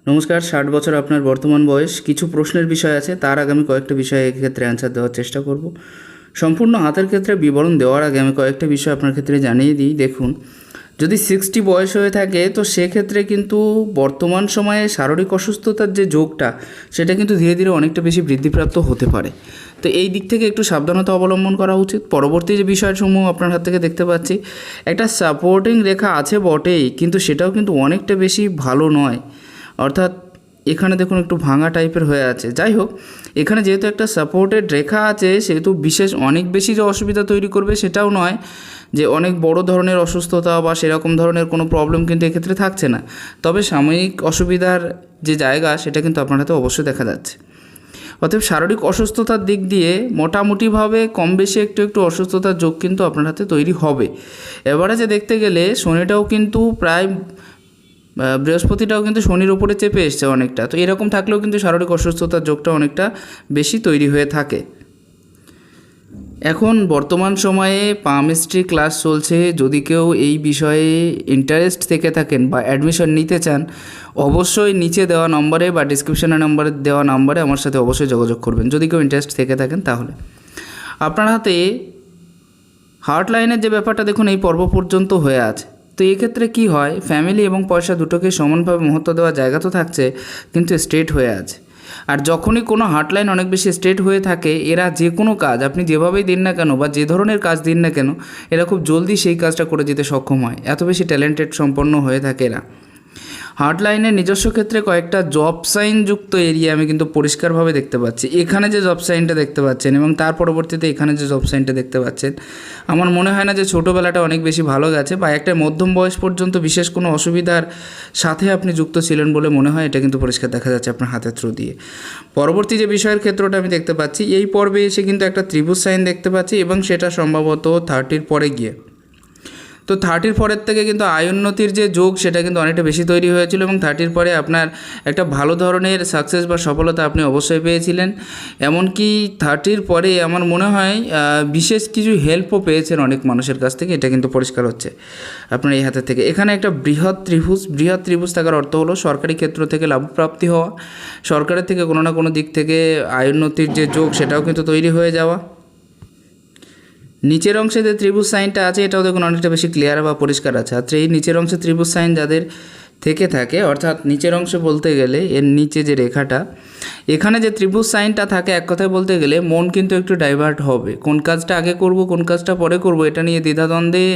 নমস্কার। 60 বছর আপনার বর্তমান বয়স। কিছু প্রশ্নের বিষয় আছে, তার আগে আমি কয়েকটা বিষয়ে এক্ষেত্রে অ্যান্সার দেওয়ার চেষ্টা করব। সম্পূর্ণ হাতের ক্ষেত্রে বিবরণ দেওয়ার আগে আমি কয়েকটা বিষয় আপনার ক্ষেত্রে জানিয়ে দিই। দেখুন, যদি 60 বয়স হয়ে থাকে তো সেক্ষেত্রে কিন্তু বর্তমান সময়ে শারীরিক অসুস্থতার যে যোগটা সেটা কিন্তু ধীরে ধীরে অনেকটা বেশি বৃদ্ধিপ্রাপ্ত হতে পারে। তো এই দিক থেকে একটু সাবধানতা অবলম্বন করা উচিত। পরবর্তী যে বিষয়সমূহ আপনার হাত থেকে দেখতে পাচ্ছি, একটা সাপোর্টিং রেখা আছে বটেই, কিন্তু সেটাও কিন্তু অনেকটা বেশি ভালো নয়। অর্থাৎ এখানে দেখুন একটু ভাঙা টাইপের হয়ে আছে। যাই হোক, এখানে যেহেতু একটা সাপোর্টেড রেখা আছে সেহেতু বিশেষ অনেক বেশি যে অসুবিধা তৈরি করবে সেটাও নয়, যে অনেক বড় ধরনের অসুস্থতা বা সেরকম ধরনের কোনো প্রবলেম কিন্তু এক্ষেত্রে থাকছে না। তবে সাময়িক অসুবিধার যে জায়গা সেটা কিন্তু আপনার হাতে অবশ্যই দেখা যাচ্ছে। অতএব শারীরিক অসুস্থতার দিক দিয়ে মোটামুটিভাবে কম বেশি একটু একটু অসুস্থতার যোগ কিন্তু আপনার হাতে তৈরি হবে। এবারে যে দেখতে গেলে শনিটাও কিন্তু প্রায় বৃহস্পতিটাও কিন্তু শনির ওপরে চেপে এসছে অনেকটা। তো এরকম থাকলেও কিন্তু শারীরিক অসুস্থতার যোগটা অনেকটা বেশি তৈরি হয়ে থাকে। এখন বর্তমান সময়ে পামস্ট্রি ক্লাস চলছে। যদি কেউ এই বিষয়ে ইন্টারেস্ট থেকে থাকেন বা অ্যাডমিশন নিতে চান, অবশ্যই নিচে দেওয়া নম্বরে বা ডিসক্রিপশানে নম্বরে দেওয়া নম্বরে আমার সাথে অবশ্যই যোগাযোগ করবেন যদি কেউ ইন্টারেস্ট থেকে থাকেন। তাহলে আপনার হাতে হার্ট লাইনের যে ব্যাপারটা দেখুন এই পর্ব পর্যন্ত হয়ে আছে। তো এক্ষেত্রে কি হয়, ফ্যামিলি এবং পয়সা দুটোকে সমানভাবে মহত্ব দেওয়ার জায়গা তো থাকছে, কিন্তু স্ট্রেট হয়ে আছে। আর যখনই কোনো হার্টলাইন অনেক বেশি স্ট্রেট হয়ে থাকে, এরা যে কোনো কাজ আপনি যেভাবেই দিন না কেন বা যে ধরনের কাজ দিন না কেন, এরা খুব জলদি সেই কাজটা করে যেতে সক্ষম হয়। এত বেশি ট্যালেন্টেড সম্পন্ন হয়ে থাকে এরা। হার্টলাইনের নিজস্ব ক্ষেত্রে কয়েকটা জব সাইন যুক্ত এরিয়া আমি কিন্তু পরিষ্কারভাবে দেখতে পাচ্ছি। এখানে যে জব সাইনটা দেখতে পাচ্ছেন এবং তার পরবর্তীতে এখানে যে জব সাইনটা দেখতে পাচ্ছেন, আমার মনে হয় না যে ছোটোবেলাটা অনেক বেশি ভালো গেছে বা একটা মধ্যম বয়স পর্যন্ত বিশেষ কোনো অসুবিধার সাথে আপনি যুক্ত ছিলেন বলে মনে হয়। এটা কিন্তু পরিষ্কার দেখা যাচ্ছে আপনার হাতের থ্রু দিয়ে। পরবর্তী যে বিষয়ের ক্ষেত্রটা আমি দেখতে পাচ্ছি, এই পর্বে এসে কিন্তু একটা ত্রিভুজ সাইন দেখতে পাচ্ছি এবং সেটা সম্ভবত 30-র পরে গিয়ে। তো 30-র পরের থেকে কিন্তু আয়োন্নতির যে যোগ সেটা কিন্তু অনেকটা বেশি তৈরি হয়েছিল এবং 30-র পরে আপনার একটা ভালো ধরনের সাকসেস বা সফলতা আপনি অবশ্যই পেয়েছিলেন। এমনকি 30-র পরে আমার মনে হয় বিশেষ কিছু হেল্পও পেয়েছেন অনেক মানুষের কাছ থেকে। এটা কিন্তু পরিষ্কার হচ্ছে আপনার এই হাতের থেকে। এখানে একটা বৃহৎ ত্রিভুজ থাকার অর্থ হলো সরকারি ক্ষেত্র থেকে লাভপ্রাপ্তি হওয়া, সরকারের থেকে কোনো না কোনো দিক থেকে আয়োন্নতির যে যোগ সেটাও কিন্তু তৈরি হয়ে যাওয়া। নিচের অংশে যে ত্রিভুজ সাইনটা আছে এটাও দেখুন অনেকটা বেশি ক্লিয়ার বা পরিষ্কার আছে। আর এই নিচের অংশে ত্রিভুজ সাইন যাদের থেকে থাকে, অর্থাৎ নিচের অংশে বলতে গেলে এর নিচে যে রেখাটা, এখানে যে ত্রিভুজ সাইনটা থাকে, এক কথায় বলতে গেলে মন কিন্তু একটু ডাইভার্ট হবে। কোন কাজটা আগে করব কোন কাজটা পরে করব এটা নিয়ে দ্বিধাদ্বন্দ্বে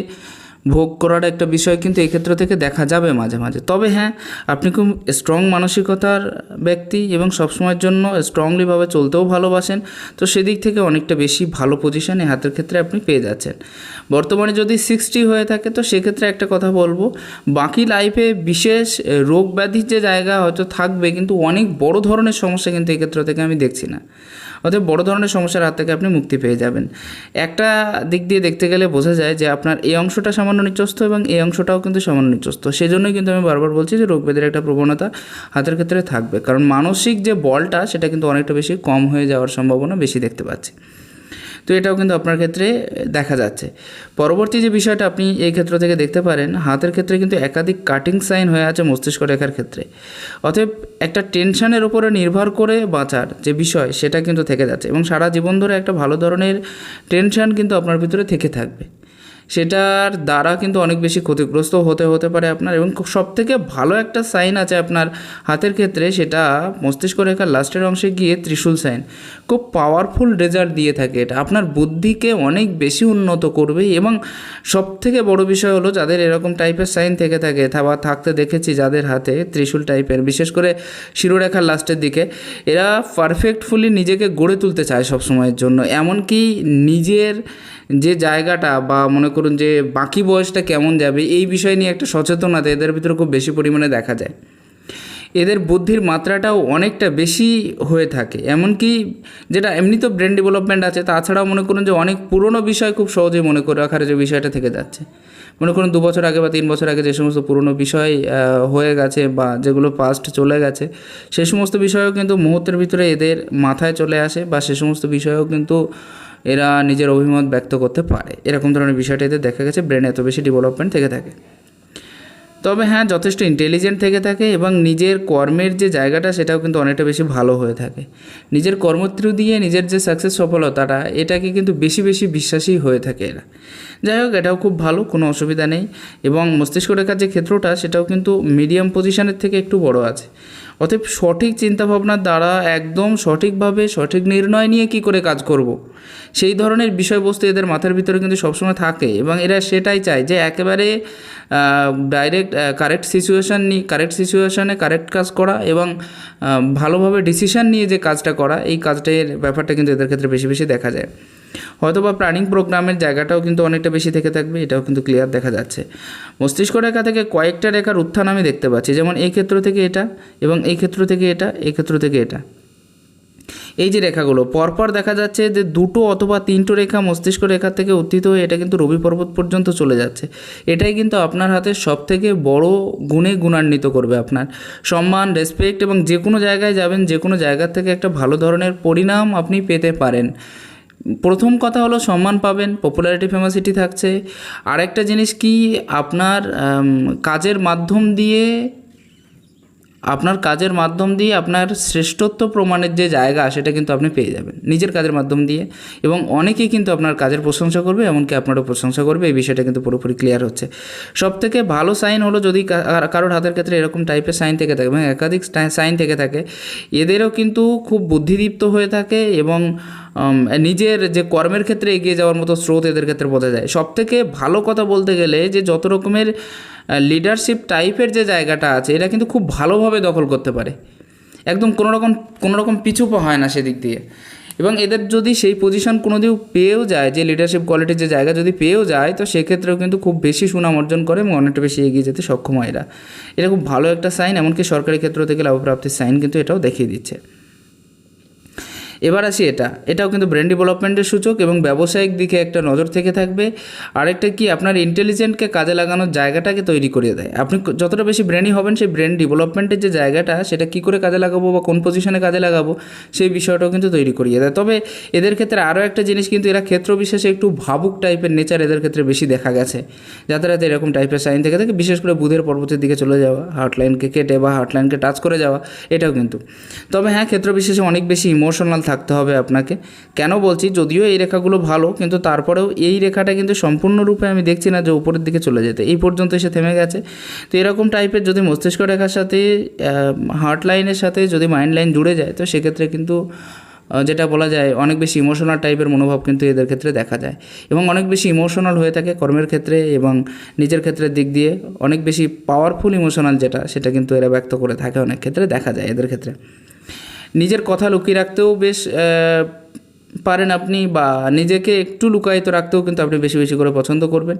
ভোগ করার একটা বিষয় কিন্তু এই ক্ষেত্র থেকে দেখা যাবে মাঝে মাঝে। তবে হ্যাঁ, আপনি খুব স্ট্রং মানসিকতার ব্যক্তি এবং সবসময়ের জন্য স্ট্রংলিভাবে চলতেও ভালোবাসেন। তো সেদিক থেকে অনেকটা বেশি ভালো পজিশানে হাতের ক্ষেত্রে আপনি পেয়ে যাচ্ছেন। বর্তমানে যদি 60 হয়ে থাকে তো সেক্ষেত্রে একটা কথা বলবো, বাকি লাইফে বিশেষ রোগ ব্যাধির যে জায়গা হয়তো থাকবে, কিন্তু অনেক বড় ধরনের সমস্যা কিন্তু এই ক্ষেত্র থেকে আমি দেখছি না। অতএব বড় ধরনের সমস্যার হাত থেকে আপনি মুক্তি পেয়ে যাবেন। একটা দিক দিয়ে দেখতে গেলে বোঝা যায় যে আপনার এই অংশটা সামান্য নিচস্থ এবং এই অংশটাও কিন্তু সামান্য নিচস্থ। সেজন্যই কিন্তু আমি বারবার বলছি যে রোগ ব্যাধির একটা প্রবণতা হাতের ক্ষেত্রে থাকবে, কারণ মানসিক যে বলটা সেটা কিন্তু অনেকটা বেশি কম হয়ে যাওয়ার সম্ভাবনা বেশি দেখতে পাচ্ছি। তো এটাও কিন্তু আপনার ক্ষেত্রে দেখা যাচ্ছে। পরবর্তী যে বিষয়টা আপনি এই ক্ষেত্র থেকে দেখতে পারেন, হাতের ক্ষেত্রে কিন্তু একাধিক কাটিং সাইন হয়ে আছে মস্তিষ্ক রেখার ক্ষেত্রে। অতএব একটা টেনশনের উপরে নির্ভর করে বাঁচার যে বিষয় সেটা কিন্তু থেকে যাচ্ছে এবং সারা জীবন ধরে একটা ভালো ধরনের টেনশন কিন্তু আপনার ভিতরে থেকে থাকবে। সেটার দ্বারা কিন্তু অনেক বেশি ক্ষতিগ্রস্ত হতে পারে আপনার। এবং সবথেকে ভালো একটা সাইন আছে আপনার হাতের ক্ষেত্রে, সেটা মস্তিষ্ক রেখার লাস্টের অংশে গিয়ে ত্রিশূল সাইন। খুব পাওয়ারফুল রেজাল্ট দিয়ে থাকে এটা, আপনার বুদ্ধিকে অনেক বেশি উন্নত করবে। এবং সবথেকে বড় বিষয় হলো, যাদের এরকম টাইপের সাইন থেকে থাকে বা থাকতে দেখেছি যাদের হাতে ত্রিশূল টাইপের, বিশেষ করে শিরোরেখার লাস্টের দিকে, এরা পারফেক্টফুলি নিজেকে গড়ে তুলতে চায় সবসময়ের জন্য। এমনকি নিজের যে জায়গাটা বা মনে করুন যে বাকি বয়সটা কেমন যাবে এই বিষয় নিয়ে একটা সচেতনতা এদের ভিতরে খুব বেশি পরিমাণে দেখা যায়। এদের বুদ্ধির মাত্রাটাও অনেকটা বেশি হয়ে থাকে। এমনকি যেটা এমনি তো ব্রেন ডেভেলপমেন্ট আছে, তাছাড়াও মনে করুন যে অনেক পুরনো বিষয় খুব সহজেই মনে করে রাখার যে বিষয়টা থেকে যাচ্ছে। মনে করুন 2 বছর আগে বা 3 বছর আগে যে সমস্ত পুরনো বিষয় হয়ে গেছে বা যেগুলো পাস্ট চলে গেছে, সে সমস্ত বিষয়ও কিন্তু মুহূর্তের ভিতরে এদের মাথায় চলে আসে বা সে সমস্ত বিষয়েও কিন্তু এরা নিজের অভিমত ব্যক্ত করতে পারে। এরকম ধরনের বিষয়টা এদের দেখা গেছে ব্রেনে এত বেশি ডেভেলপমেন্ট থেকে থাকে। তবে হ্যাঁ, যথেষ্ট ইন্টেলিজেন্ট থেকে থাকে এবং নিজের কর্মের যে জায়গাটা সেটাও কিন্তু অনেকটা বেশি ভালো হয়ে থাকে। নিজের কর্ম থ্রু দিয়ে নিজের যে সাকসেস সফলতাটা এটাকে কিন্তু বেশি বেশি বিশ্বাসী হয়ে থাকে এরা। যাই হোক, এটাও খুব ভালো, কোনো অসুবিধা নেই। এবং মস্তিষ্ক রেখার যে ক্ষেত্রটা সেটাও কিন্তু মিডিয়াম পজিশনের থেকে একটু বড় আছে। অতএব সঠিক চিন্তাভাবনার দ্বারা একদম সঠিকভাবে সঠিক নির্ণয় নিয়ে কি করে কাজ করব, সেই ধরনের বিষয়বস্তু এদের মাথার ভিতরে কিন্তু সবসময় থাকে এবং এরা সেটাই চায় যে একেবারে ডাইরেক্ট কারেক্ট সিচুয়েশানে কারেক্ট কাজ করা এবং ভালোভাবে ডিসিশান নিয়ে যে কাজটা করা, এই কাজটার ব্যাপারটা কিন্তু এদের ক্ষেত্রে বেশি বেশি দেখা যায়। হয়তো বা প্ল্যানিং প্রোগ্রামের জায়গাটাও কিন্তু অনেকটা বেশি থেকে থাকবে, এটাও কিন্তু ক্লিয়ার দেখা যাচ্ছে। মস্তিষ্ক রেখা থেকে কয়েকটা রেখার উত্থান আমি দেখতে পাচ্ছি, যেমন এই ক্ষেত্র থেকে এটা এবং এই ক্ষেত্র থেকে এটা, এই ক্ষেত্র থেকে এটা। এই যে রেখাগুলো পরপর দেখা যাচ্ছে যে 2টো অথবা 3টো রেখা মস্তিষ্ক রেখা থেকে উত্থিত হয়ে এটা কিন্তু রবি পর্বত পর্যন্ত চলে যাচ্ছে। এটাই কিন্তু আপনার হাতে সবথেকে বড় গুণে গুণান্বিত করবে আপনার সম্মান, রেসপেক্ট এবং যে কোনো জায়গায় যাবেন যে কোনো জায়গা থেকে একটা ভালো ধরনের পরিণাম আপনি পেতে পারেন। প্রথম কথা হলো সম্মান পাবেন, পপুলারিটি ফেমাসিটি থাকছে। আরেকটা জিনিস কি, আপনার কাজের মাধ্যম দিয়ে আপনার শ্রেষ্ঠত্ব প্রমাণের যে জায়গা সেটা কিন্তু আপনি পেয়ে যাবেন নিজের কাজের মাধ্যম দিয়ে, এবং অনেকেই কিন্তু আপনার কাজের প্রশংসা করবে, এমনকি আপনারও প্রশংসা করবে। এই বিষয়টা কিন্তু পুরোপুরি ক্লিয়ার হচ্ছে। সবথেকে ভালো সাইন হলো যদি কারোর হাতের ক্ষেত্রে এরকম টাইপের সাইন থেকে থাকে এবং একাধিক সাইন থেকে থাকে, এদেরও কিন্তু খুব বুদ্ধিদীপ্ত হয়ে থাকে এবং নিজের যে কর্মের ক্ষেত্রে এগিয়ে যাওয়ার মতো স্রোত এদের ক্ষেত্রে বোঝা যায়। সবথেকে ভালো কথা বলতে গেলে যে যত রকমের লিডারশিপ টাইপের যে জায়গাটা আছে এরা কিন্তু খুব ভালোভাবে দখল করতে পারে, একদম কোনো রকম পিছু পা হয় না সেদিক দিয়ে। এবং এদের যদি সেই পজিশন কোনোদিন পেয়েও যায়, যে লিডারশিপ কোয়ালিটির যে জায়গা যদি পেয়েও যায়, তো সেক্ষেত্রেও কিন্তু খুব বেশি সুনাম অর্জন করে এবং অনেকটা বেশি এগিয়ে যেতে সক্ষম হয় এরা। এটা খুব ভালো একটা সাইন, এমনকি সরকারি ক্ষেত্র থেকে লাভপ্রাপ্তির সাইন কিন্তু এটাও দেখিয়ে দিচ্ছে। এবার আসি এটাও কিন্তু ব্রেন ডেভেলপমেন্টের সূচক এবং ব্যবসায়িক দিকে একটা নজর থেকে থাকবে। আরেকটা কি, আপনার ইন্টেলিজেন্টকে কাজে লাগানোর জায়গাটাকে তৈরি করে দেয়। আপনি যতটা বেশি ব্রেনই হবেন, সেই ব্রেন ডেভেলপমেন্টের যে জায়গাটা সেটা কী করে কাজে লাগাবো বা কোন পজিশনে কাজে লাগাবো সেই বিষয়টাও কিন্তু তৈরি করিয়ে দেয়। তবে এদের ক্ষেত্রে আরও একটা জিনিস, কিন্তু এরা ক্ষেত্র বিশেষে একটু ভাবুক টাইপের নেচার এদের ক্ষেত্রে বেশি দেখা গেছে। যাদের হাতে এরকম টাইপের সাইন থেকে থাকে, বিশেষ করে বুধের পর্বতের দিকে চলে যাওয়া, হার্টলাইনকে কেটে বা হার্টলাইনকে টাচ করে যাওয়া, এটাও কিন্তু। তবে হ্যাঁ, ক্ষেত্র বিশেষে অনেক বেশি ইমোশনাল থাকতে হবে আপনাকে। কেন বলছি, যদিও এই রেখাগুলো ভালো, কিন্তু তারপরেও এই রেখাটা কিন্তু সম্পূর্ণরূপে আমি দেখছি না যে উপরের দিকে চলে যেতে, এই পর্যন্ত এসে থেমে গেছে। তো এরকম টাইপের যদি মস্তিষ্ক রেখার সাথে হার্ট লাইনের সাথে যদি মাইন্ড লাইন জুড়ে যায়, তো সেক্ষেত্রে কিন্তু যেটা বলা যায় অনেক বেশি ইমোশনাল টাইপের মনোভাব কিন্তু এদের ক্ষেত্রে দেখা যায় এবং অনেক বেশি ইমোশনাল হয়ে থাকে কর্মের ক্ষেত্রে এবং নিজের ক্ষেত্রের দিক দিয়ে অনেক বেশি পাওয়ারফুল ইমোশনাল সেটা কিন্তু এরা ব্যক্ত করে থাকে, অনেক ক্ষেত্রে দেখা যায় এদের ক্ষেত্রে। নিজের কথা লুকিয়ে রাখতেও বেশ পারেন আপনি, বা নিজেকে একটু লুকায়িত রাখতেও কিন্তু আপনি বেশি বেশি করে পছন্দ করবেন।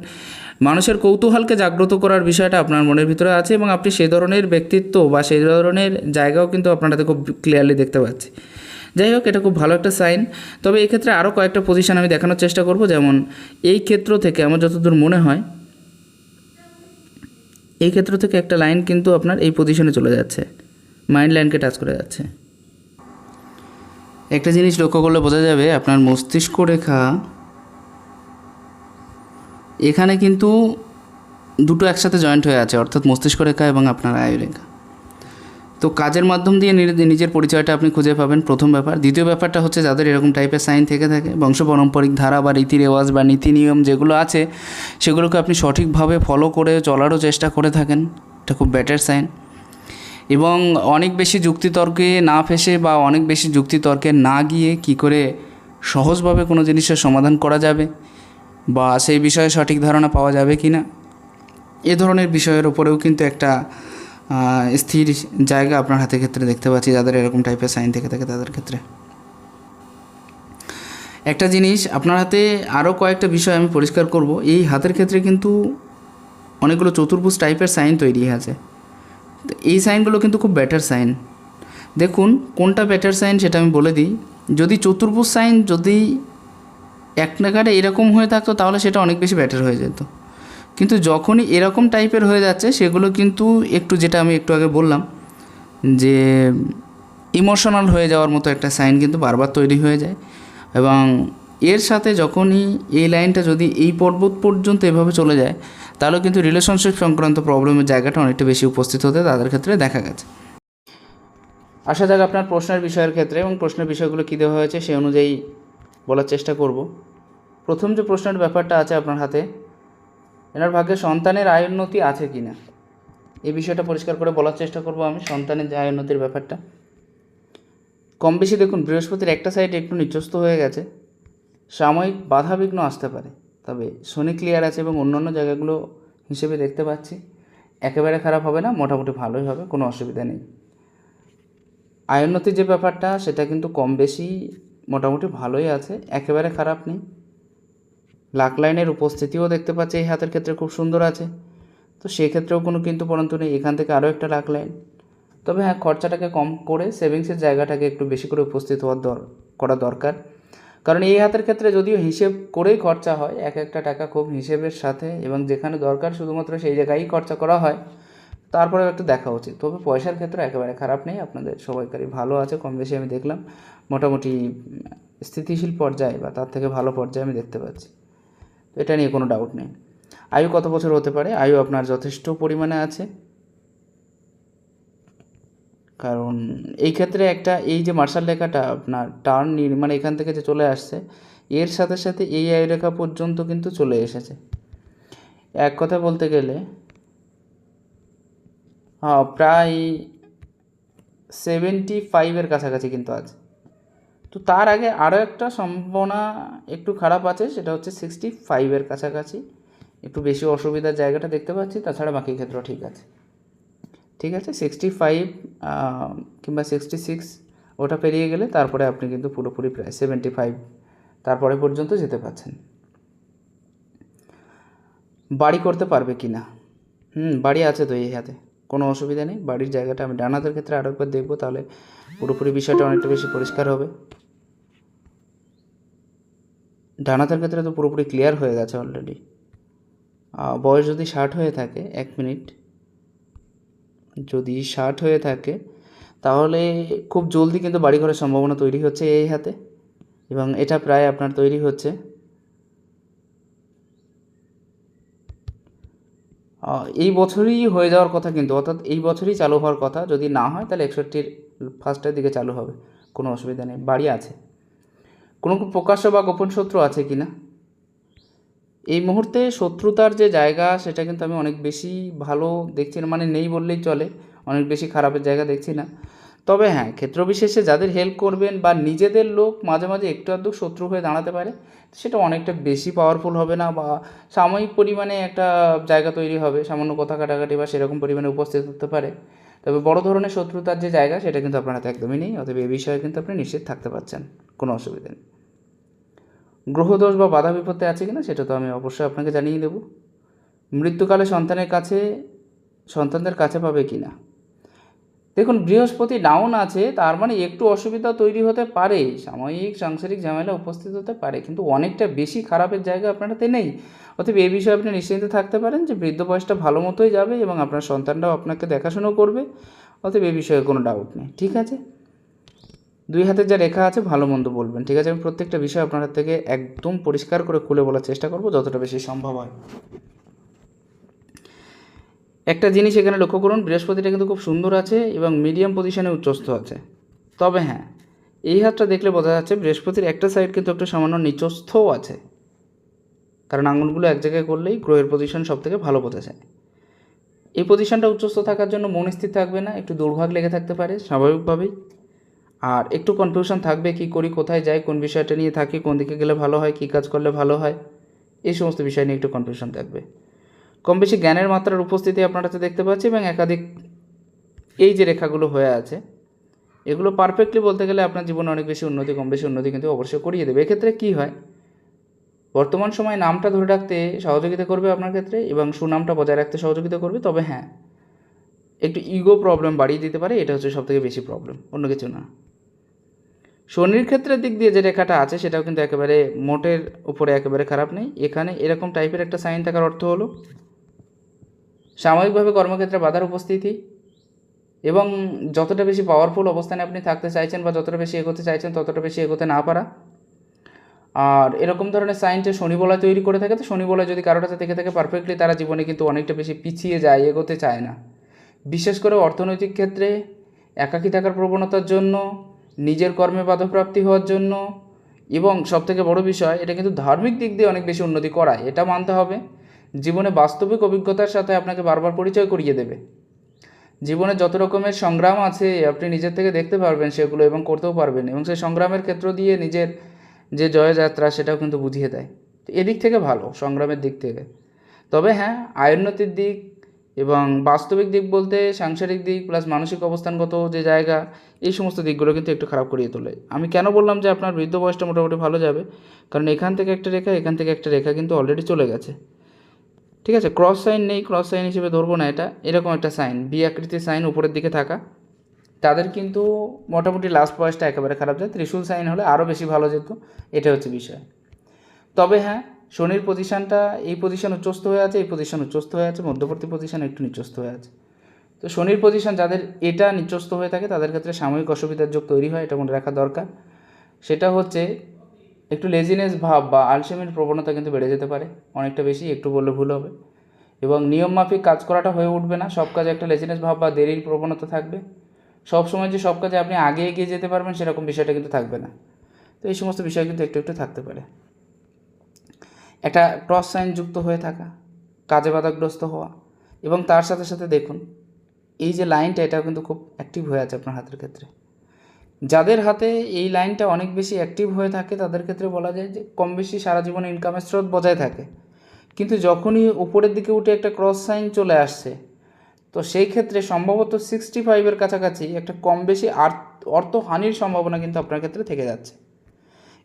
মানুষের কৌতূহলকে জাগ্রত করার বিষয়টা আপনার মনের ভিতরে আছে এবং আপনি সেই ধরনের ব্যক্তিত্ব বা সেই ধরনের জায়গাও কিন্তু আপনাদের খুব ক্লিয়ারলি দেখতে পাচ্ছি। যাই হোক, এটা খুব ভালো একটা সাইন। তবে এক্ষেত্রে আরও কয়েকটা পজিশন আমি দেখানোর চেষ্টা করব। যেমন এই ক্ষেত্র থেকে আমার যতদূর মনে হয়, এই ক্ষেত্র থেকে একটা লাইন কিন্তু আপনার এই পজিশনে চলে যাচ্ছে, মাইন্ড লাইনকে টাচ করে যাচ্ছে। একটা জিনিস লক্ষ্য করলে বোঝা যাবে, আপনার মস্তিষ্ক রেখা এখানে কিন্তু দুটো একসাথে জয়েন্ট হয়ে আছে, অর্থাৎ মস্তিষ্ক রেখা এবং আপনার আয়ু রেখা। তো কাজের মাধ্যম দিয়ে নিজের পরিচয়টা আপনি খুঁজে পাবেন, প্রথম ব্যাপার। দ্বিতীয় ব্যাপারটা হচ্ছে, যাদের এরকম টাইপের সাইন থেকে থাকে, বংশপারম্পরিক ধারা বা রীতি রেওয়াজ বা নীতি নিয়ম যেগুলো আছে সেগুলোকে আপনি সঠিকভাবে ফলো করে চলারও চেষ্টা করে থাকেন, এটা খুব বেটার সাইন। এবং অনেক বেশি যুক্তিতর্কে না ফেসে বা অনেক বেশি যুক্তিতর্কে না গিয়ে কী করে সহজভাবে কোনো জিনিসের সমাধান করা যাবে বা সেই বিষয়ে সঠিক ধারণা পাওয়া যাবে কি না, এ ধরনের বিষয়ের উপরেও কিন্তু একটা স্থির জায়গা আপনার হাতের ক্ষেত্রে দেখতে পাচ্ছি যাদের এরকম টাইপের সাইন থেকে থাকে তাদের ক্ষেত্রে। একটা জিনিস আপনার হাতে আরও কয়েকটা বিষয় আমি পরিষ্কার করব। এই হাতের ক্ষেত্রে কিন্তু অনেকগুলো চতুর্ভুজ টাইপের সাইন তৈরি আছে। তো এই সাইনগুলো কিন্তু খুব বেটার সাইন। দেখুন কোনটা বেটার সাইন সেটা আমি বলে দিই। যদি চতুর্ভুজ সাইন যদি এক নাগারে এরকম হয়ে থাকতো তাহলে সেটা অনেক বেশি বেটার হয়ে যেত, কিন্তু যখনই এরকম টাইপের হয়ে যাচ্ছে সেগুলো কিন্তু একটু, যেটা আমি একটু আগে বললাম যে ইমোশনাল হয়ে যাওয়ার মতো একটা সাইন কিন্তু বারবার তৈরি হয়ে যায় এবং এর সাথে যখনই এই লাইনটা যদি এই পর্বত পর্যন্ত এভাবে চলে যায়, তাহলে কিন্তু রিলেশনশিপ সংক্রান্ত প্রবলেমের জায়গাটা অনেকটা বেশি উপস্থিত হতে তাদের ক্ষেত্রে দেখা গেছে। আসা যাক আপনার প্রশ্নের বিষয়ের ক্ষেত্রে, এবং প্রশ্নের বিষয়গুলো কী দেওয়া হয়েছে সেই অনুযায়ী বলার চেষ্টা করব। প্রথম যে প্রশ্নের ব্যাপারটা আছে আপনার হাতে, এনার ভাগ্যে সন্তানের আয় উন্নতি আছে কি না, এই বিষয়টা পরিষ্কার করে বলার চেষ্টা করব আমি। সন্তানের যে আয় উন্নতির ব্যাপারটা কম বেশি দেখুন, বৃহস্পতির একটা সাইড একটু নিচস্থ হয়ে গেছে, সাময়িক বাধাবিঘ্ন আসতে পারে, তবে শনি ক্লিয়ার আছে এবং অন্যান্য জায়গাগুলো হিসেবে দেখতে পাচ্ছি একেবারে খারাপ হবে না, মোটামুটি ভালোই হবে, কোনো অসুবিধা নেই। আয় উন্নতির যে ব্যাপারটা সেটা কিন্তু কম বেশি মোটামুটি ভালোই আছে, একেবারে খারাপ নেই। লাক লাইনের উপস্থিতিও দেখতে পাচ্ছি এই হাতের ক্ষেত্রে খুব সুন্দর আছে, তো সেক্ষেত্রেও কোনো কিন্তু পরন্তু নেই। এখান থেকে আরও একটা লাক লাইন, তবে হ্যাঁ খরচাটাকে কম করে সেভিংসের জায়গাটাকে একটু বেশি করে উপস্থিত করা দরকার। কারণ এই হাতের ক্ষেত্রে যদিও হিসেব করেই খরচা হয়, এক একটা টাকা খুব হিসেবের সাথে, এবং যেখানে দরকার শুধুমাত্র সেই জায়গায়ই খরচা করা হয়, তারপরেও একটু দেখা উচিত। তবে পয়সার ক্ষেত্রে একেবারে খারাপ নেই, আপনাদের সবাইকারই ভালো আছে কম বেশি, আমি দেখলাম মোটামুটি স্থিতিশীল পর্যায়ে বা তার থেকে ভালো পর্যায়ে আমি দেখতে পাচ্ছি, তো এটা নিয়ে কোনো ডাউট নেই। আয়ু কত বছর হতে পারে? আয়ু আপনার যথেষ্ট পরিমাণে আছে, কারণ এই ক্ষেত্রে একটা এই যে মার্শাল রেখাটা আপনার টার্ন মানে এখান থেকে যে চলে আসছে, এর সাথে সাথে এই আয়ু রেখা পর্যন্ত কিন্তু চলে এসেছে। এক কথা বলতে গেলে প্রায় 75-এর কাছাকাছি কিন্তু আছে। তো তার আগে আরও একটা সম্ভাবনা একটু খারাপ আছে, সেটা হচ্ছে 65-এর কাছাকাছি একটু বেশি অসুবিধার জায়গাটা দেখতে পাচ্ছি, তাছাড়া বাকি ক্ষেত্র ঠিক আছে। ঠিক আছে, 65 কিংবা 66 ওটা পেরিয়ে গেলে তারপরে আপনি কিন্তু পুরোপুরি প্রায় 75 তারপরে পর্যন্ত যেতে পারছেন। বাড়ি করতে পারবে কি না? বাড়ি আছে তো এই হাতে, কোনো অসুবিধা নেই। বাড়ির জায়গাটা আমি ডান হাতের ক্ষেত্রে আরও একবার দেখবো, তাহলে পুরোপুরি বিষয়টা অনেকটা বেশি পরিষ্কার হবে। ডান হাতের ক্ষেত্রে তো পুরোপুরি ক্লিয়ার হয়ে গেছে অলরেডি। বয়স যদি 60 হয়ে থাকে, 1 মিনিট, যদি 60 হয়ে থাকে তাহলে খুব জলদি কিন্তু বাড়ি ঘরের সম্ভাবনা তৈরি হচ্ছে এই হাতে, এবং এটা প্রায় আপনার তৈরি হচ্ছে এই বছরই হয়ে যাওয়ার কথা, কিন্তু অর্থাৎ এই বছরই চালু হওয়ার কথা, যদি না হয় তাহলে 61-র ফার্স্টের দিকে চালু হবে, কোনো অসুবিধা নেই। বাড়ি আছে। কোনো প্রকাশ্য বা গোপন শত্রু আছে কি না? এই মুহূর্তে শত্রুতার যে জায়গা সেটা কিন্তু আমি অনেক বেশি ভালো দেখছি না, মানে নেই বললেই চলে, অনেক বেশি খারাপের জায়গা দেখছি না। তবে হ্যাঁ, ক্ষেত্রবিশেষে যাদের হেল্প করবেন বা নিজেদের লোক মাঝে মাঝে একটু আধটু শত্রু হয়ে দাঁড়াতে পারে, সেটা অনেকটা বেশি পাওয়ারফুল হবে না, বা সাময়িক পরিমাণে একটা জায়গা তৈরি হবে, সামান্য কথা কাটাকাটি বা সেরকম পরিমাণে উপস্থিত হতে পারে। তবে বড় ধরনের শত্রুতার যে জায়গা সেটা কিন্তু আপনার হাতে একদমই নেই, অতএব এই বিষয়ে কিন্তু আপনি নিশ্চিত থাকতে পারছেন, কোনো অসুবিধা নেই। গ্রহদোষ বা বাধা বিপত্তি আছে কিনা সেটা তো আমি অবশ্যই আপনাকে জানিয়ে দেব। মৃত্যুকালে সন্তানদের কাছে পাবে কি না? দেখুন, বৃহস্পতি ডাউন আছে, তার মানে একটু অসুবিধা তৈরি হতে পারে, সাময়িক সাংসারিক ঝামেলা উপস্থিত হতে পারে, কিন্তু অনেকটা বেশি খারাপের জায়গা আপনার হাতে নেই। অতএব এই বিষয়ে আপনি নিশ্চিন্ত থাকতে পারেন যে বৃদ্ধ বয়সটা ভালো মতোই যাবে, এবং আপনার সন্তানরাও আপনাকে দেখাশুনো করবে, অতএব এই বিষয়ে কোনো ডাউট নেই। ঠিক আছে, দুই হাতের যা রেখা আছে ভালো মন্দ বলবেন, ঠিক আছে? আমি প্রত্যেকটা বিষয় আপনার হাত থেকে একদম পরিষ্কার করে খুলে বলার চেষ্টা করব যতটা বেশি সম্ভব হয়। একটা জিনিস এখানে লক্ষ্য করুন, বৃহস্পতিটা কিন্তু খুব সুন্দর আছে এবং মিডিয়াম পজিশনে উচ্চস্থ আছে। তবে হ্যাঁ, এই হাতটা দেখলে বোঝা যাচ্ছে বৃহস্পতির একটা সাইড কিন্তু একটু সামান্য নিচস্থও আছে, কারণ আঙুলগুলো এক জায়গায় করলেই গ্রহের পজিশন সব থেকে ভালো বোঝা যায়। এই পজিশনটা উচ্চস্থ থাকার জন্য মন স্থির থাকবে না, একটু দুর্ভাগ লেগে থাকতে পারে স্বাভাবিকভাবেই, আর একটু কনফিউশন থাকবে, কী করি, কোথায় যাই, কোন বিষয়টা নিয়ে থাকি, কোন দিকে গেলে ভালো হয়, কী কাজ করলে ভালো হয়, এই সমস্ত বিষয় নিয়ে একটু কনফিউশন থাকবে। কম বেশি জ্ঞানের মাত্রার উপস্থিতি আপনার কাছে দেখতে পাচ্ছি, এবং একাধিক এই যে রেখাগুলো হয়ে আছে এগুলো পারফেক্টলি বলতে গেলে আপনার জীবনে অনেক বেশি উন্নতি, কম বেশি উন্নতি কিন্তু অবশ্যই করিয়ে দেবে। এক্ষেত্রে কী হয়, বর্তমান সময়ে নামটা ধরে রাখতে সহযোগিতা করবে আপনার ক্ষেত্রে, এবং সুনামটা বজায় রাখতে সহযোগিতা করবে। তবে হ্যাঁ, একটু ইগো প্রবলেম বাড়িয়ে দিতে পারে, এটা হচ্ছে সবথেকে বেশি প্রবলেম, অন্য কিছু না। শনির ক্ষেত্রের দিক দিয়ে যে রেখাটা আছে সেটাও কিন্তু একেবারে মোটের উপরে একেবারে খারাপ নেই। এখানে এরকম টাইপের একটা সাইন থাকার অর্থ হলো সাময়িকভাবে কর্মক্ষেত্রে বাধার উপস্থিতি, এবং যতটা বেশি পাওয়ারফুল অবস্থানে আপনি থাকতে চাইছেন বা যতটা বেশি এগোতে চাইছেন ততটা বেশি এগোতে না পারা, আর এরকম ধরনের সাইন যে শনি বলয় তৈরি করে থাকে, তো শনি বলয় যদি কারোর হাতে থেকে থাকে পারফেক্টলি, তারা জীবনে কিন্তু অনেকটা বেশি পিছিয়ে যায়, এগোতে চায় না। বিশেষ করে অর্থনৈতিক ক্ষেত্রে একাকী থাকার প্রবণতার জন্য, নিজের কর্মে বাধাপ্রাপ্তি হওয়ার জন্য, এবং সবথেকে বড় বিষয়, এটা কিন্তু ধার্মিক দিক দিয়ে অনেক বেশি উন্নতি করায়, এটা মানতে হবে। জীবনে বাস্তবিক অভিজ্ঞতার সাথে আপনাকে বারবার পরিচয় করিয়ে দেবে। জীবনে যত রকমের সংগ্রাম আছে আপনি নিজের থেকে দেখতে পারবেন সেগুলো, এবং করতেও পারবেন, এবং সেই সংগ্রামের ক্ষেত্র দিয়ে নিজের যে জয়যাত্রা সেটাও কিন্তু বুঝিয়ে দেয়। তো এদিক থেকে ভালো, সংগ্রামের দিক থেকে। তবে হ্যাঁ, আয়োন্নতির দিক এবং বাস্তবিক দিক বলতে সাংসারিক দিক প্লাস মানসিক অবস্থানগত যে জায়গা, এই সমস্ত দিকগুলো কিন্তু একটু খারাপ করিয়ে তোলে। আমি কেন বললাম যে আপনার বৃদ্ধ বয়সটা মোটামুটি ভালো যাবে, কারণ এখান থেকে একটা রেখা, এখান থেকে একটা রেখা কিন্তু অলরেডি চলে গেছে। ঠিক আছে, ক্রস সাইন নেই, ক্রস সাইন হিসেবে ধরবো না এটা, এরকম একটা সাইন, বি আকৃতির সাইন উপরের দিকে থাকা, তাদের কিন্তু মোটামুটি লাস্ট বয়সটা একেবারে খারাপ যায়। ত্রিশূল সাইন হলে আরও বেশি ভালো যেত, এটা হচ্ছে বিষয়। তবে হ্যাঁ, শনির পজিশানটা, এই পজিশান উচ্চস্থ হয়ে আছে, এই পজিশান উচ্চস্থ হয়ে আছে, মধ্যবর্তী পজিশান একটু নিচস্থ হয়ে আছে। তো শনির পজিশান যাদের এটা নিচস্থ হয়ে থাকে তাদের ক্ষেত্রে সাময়িক অসুবিধার যোগ তৈরি হয়, এটা মনে রাখা দরকার। সেটা হচ্ছে একটু লেজিনেস ভাব বা আলসেমির প্রবণতা কিন্তু বেড়ে যেতে পারে, অনেকটা বেশি, একটু বললে ভুল হবে। এবং নিয়মমাফিক কাজ করাটা হয়ে উঠবে না, সব কাজে একটা লেজিনেস ভাব বা দেরির প্রবণতা থাকবে। সব সময় যে সব কাজে আপনি আগে এগিয়ে যেতে পারবেন সেরকম বিষয়টা কিন্তু থাকবে না। তো এই সমস্ত বিষয় কিন্তু একটু একটু থাকতে পারে। একটা ক্রস সাইন যুক্ত হয়ে থাকা, কাজে বাধাগ্রস্ত হওয়া, এবং তার সাথে সাথে দেখুন এই যে লাইনটা, এটাও কিন্তু খুব অ্যাক্টিভ হয়ে আছে আপনার হাতের ক্ষেত্রে। যাদের হাতে এই লাইনটা অনেক বেশি অ্যাক্টিভ হয়ে থাকে তাদের ক্ষেত্রে বলা যায় যে কম বেশি সারা জীবনে ইনকামের স্রোত বজায় থাকে। কিন্তু যখনই উপরের দিকে উঠে একটা ক্রস সাইন চলে আসছে, তো সেই ক্ষেত্রে সম্ভবত 65-এর কাছাকাছি একটা কম বেশি অর্থহানির সম্ভাবনা কিন্তু আপনার ক্ষেত্রে থেকে যাচ্ছে।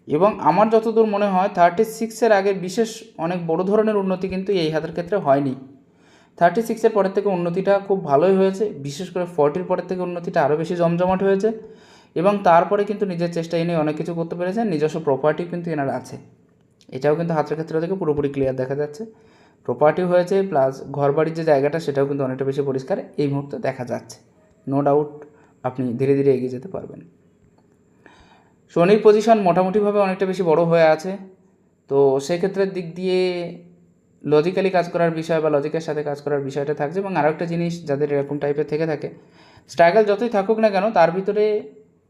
এবং আমার যতদূর মনে হয় 36-এর আগে বিশেষ অনেক বড় ধরনের উন্নতি কিন্তু এই হাতের ক্ষেত্রে হয়নি। 36-এর পরের থেকে উন্নতিটা খুব ভালোই হয়েছে, বিশেষ করে 40-র পরের থেকে উন্নতিটা আরও বেশি জমজমাট হয়েছে। এবং তারপরে কিন্তু নিজের চেষ্টা এনে অনেক কিছু করতে পেরেছেন, নিজস্ব প্রপার্টি কিন্তু এনার আছে, এটাও কিন্তু হাতের ক্ষেত্রে থেকে পুরোপুরি ক্লিয়ার দেখা যাচ্ছে। প্রপার্টি হয়েছে প্লাস ঘরবাড়ির যে জায়গাটা সেটাও কিন্তু অনেকটা বেশি পরিষ্কার এই মুহূর্তে দেখা যাচ্ছে। নো ডাউট আপনি ধীরে ধীরে এগিয়ে যেতে পারবেন। শনির পজিশন মোটামুটিভাবে অনেকটা বেশি বড় হয়ে আছে, তো সেক্ষেত্রের দিক দিয়ে লজিক্যালি কাজ করার বিষয় বা লজিকের সাথে কাজ করার বিষয়টা থাকছে। এবং আরও একটা জিনিস, যাদের এরকম টাইপের থেকে থাকে, স্ট্রাগল যতই থাকুক না কেন তার ভিতরে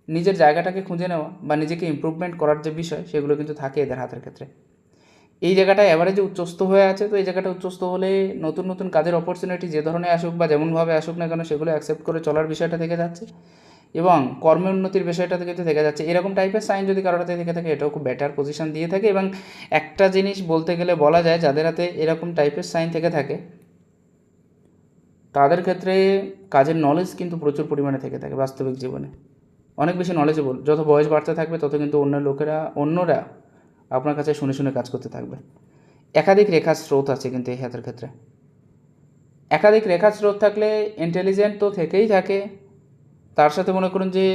নিজের জায়গাটাকে খুঁজে নেওয়া বা নিজেকে ইমপ্রুভমেন্ট করার যে বিষয় সেগুলো কিন্তু থাকে এদের হাতের ক্ষেত্রে। এই জায়গাটা অ্যাভারেজে উচ্চস্থ হয়ে আছে, তো এই জায়গাটা উচ্চস্থ হলে নতুন নতুন কাজের অপরচুনিটি যে ধরনের আসুক বা যেমনভাবে আসুক না কেন সেগুলো অ্যাকসেপ্ট করে চলার বিষয়টা থেকে যাচ্ছে, এবং কর্মে উন্নতির বিষয়টা কিন্তু থেকে যাচ্ছে। এরকম টাইপের সাইন যদি কারোর হাতে থেকে থাকে এটাও খুব বেটার পজিশন দিয়ে থাকে। এবং একটা জিনিস বলতে গেলে বলা যায়, যাদের হাতে এরকম টাইপের সাইন থেকে থাকে তাদের ক্ষেত্রে কাজের নলেজ কিন্তু প্রচুর পরিমাণে থেকে থাকে বাস্তবিক জীবনে, অনেক বেশি নলেজেবল। যত বয়স বাড়তে থাকবে তত কিন্তু অন্যরা আপনার কাছে শুনে শুনে কাজ করতে থাকবে। একাধিক রেখার স্রোত আছে কিন্তু এই হাতের ক্ষেত্রে। একাধিক রেখার স্রোত থাকলে ইন্টেলিজেন্ট তো থেকেই থাকে, তার সাথে মনে করুন যে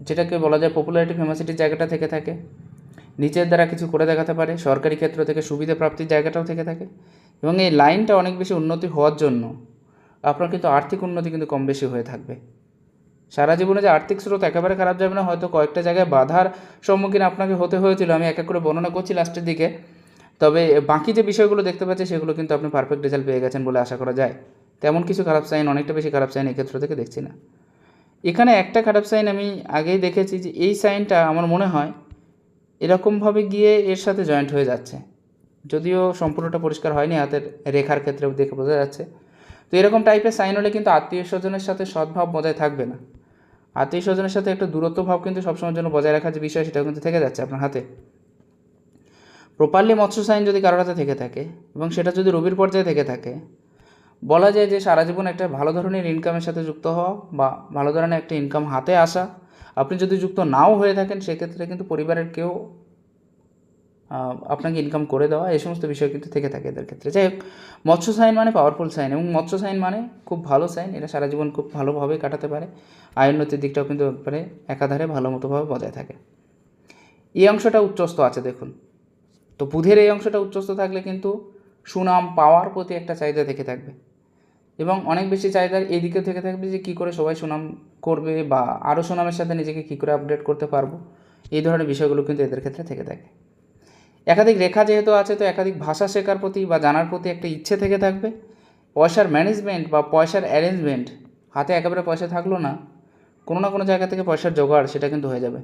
যেটাকে বলা যায় পপুলারিটি ফেমাসিটির জায়গাটা থেকে থাকে, নিজের দ্বারা কিছু করে দেখাতে পারে, সরকারি ক্ষেত্র থেকে সুবিধা প্রাপ্তির জায়গাটাও থেকে থাকে। এবং এই লাইনটা অনেক বেশি উন্নতি হওয়ার জন্য আপনার কিন্তু আর্থিক উন্নতি কিন্তু কম বেশি হয়ে থাকবে। সারা জীবনে যে আর্থিক স্রোত একেবারে খারাপ যাবে না, হয়তো কয়েকটা জায়গায় বাধার সম্মুখীন আপনাকে হতে হয়েছিল, আমি এক এক করে বর্ণনা করছি লাস্টের দিকে। তবে বাকি যে বিষয়গুলো দেখতে পাচ্ছি সেগুলো কিন্তু আপনি পারফেক্ট রেজাল্ট পেয়ে গেছেন বলে আশা করা যায়। তেমন কিছু খারাপ সাইন, অনেকটা বেশি খারাপ সাইন এই ক্ষেত্র থেকে দেখছি না। এখানে একটা খারাপ সাইন আমি আগেই দেখেছি, যে এই সাইনটা আমার মনে হয় এরকমভাবে গিয়ে এর সাথে জয়েন্ট হয়ে যাচ্ছে, যদিও সম্পূর্ণটা পরিষ্কার হয়নি, হাতের রেখার ক্ষেত্রে দেখে বোঝা যাচ্ছে। তো এরকম টাইপের সাইন হলে কিন্তু আত্মীয় স্বজনের সাথে সদ্ভাব বজায় থাকবে না, আত্মীয় স্বজনের সাথে একটা দূরত্ব ভাব কিন্তু সবসময়ের জন্য বজায় রাখার যে বিষয় সেটাও কিন্তু থেকে যাচ্ছে আপনার হাতে। প্রপারলি মৎস্য সাইন যদি কারোর হাতে থেকে থাকে এবং সেটা যদি রবির পর্যায়ে থেকে থাকে, বলা যায় যে সারা জীবন একটা ভালো ধরনের ইনকামের সাথে যুক্ত হওয়া বা ভালো ধরনের একটা ইনকাম হাতে আসা। আপনি যদি যুক্ত নাও হয়ে থাকেন সেক্ষেত্রে কিন্তু পরিবারের কেউ আপনাকে ইনকাম করে দেওয়া, এই সমস্ত বিষয় কিন্তু থেকে থাকে এদের ক্ষেত্রে। যাই হোক, মৎস্য সাইন মানে পাওয়ারফুল সাইন, এবং মৎস্য সাইন মানে খুব ভালো সাইন, এটা সারা জীবন খুব ভালোভাবে কাটাতে পারে। আয়োন্নতির দিকটাও কিন্তু একবারে একাধারে ভালো মতোভাবে বজায় থাকে। এই অংশটা উচ্চস্থ আছে দেখুন, তো বুধের এই অংশটা উচ্চস্থ থাকলে কিন্তু সুনাম পাওয়ার প্রতি একটা চাহিদা থেকে থাকবে, এবং অনেক বেশি চাহিদা এই দিকেও থেকে থাকবে যে কী করে সবাই সুনাম করবে বা আরও সুনামের সাথে নিজেকে কী করে আপডেট করতে পারবো, এই ধরনের বিষয়গুলো কিন্তু এদের ক্ষেত্রে থেকে থাকে। একাধিক রেখা যেহেতু আছে, তো একাধিক ভাষা শেখার প্রতি বা জানার প্রতি একটা ইচ্ছে থেকে থাকবে। পয়সার ম্যানেজমেন্ট বা পয়সার অ্যারেঞ্জমেন্ট, হাতে একেবারে পয়সা থাকলো না, কোনো না কোনো জায়গা থেকে পয়সার জোগাড় সেটা কিন্তু হয়ে যাবে।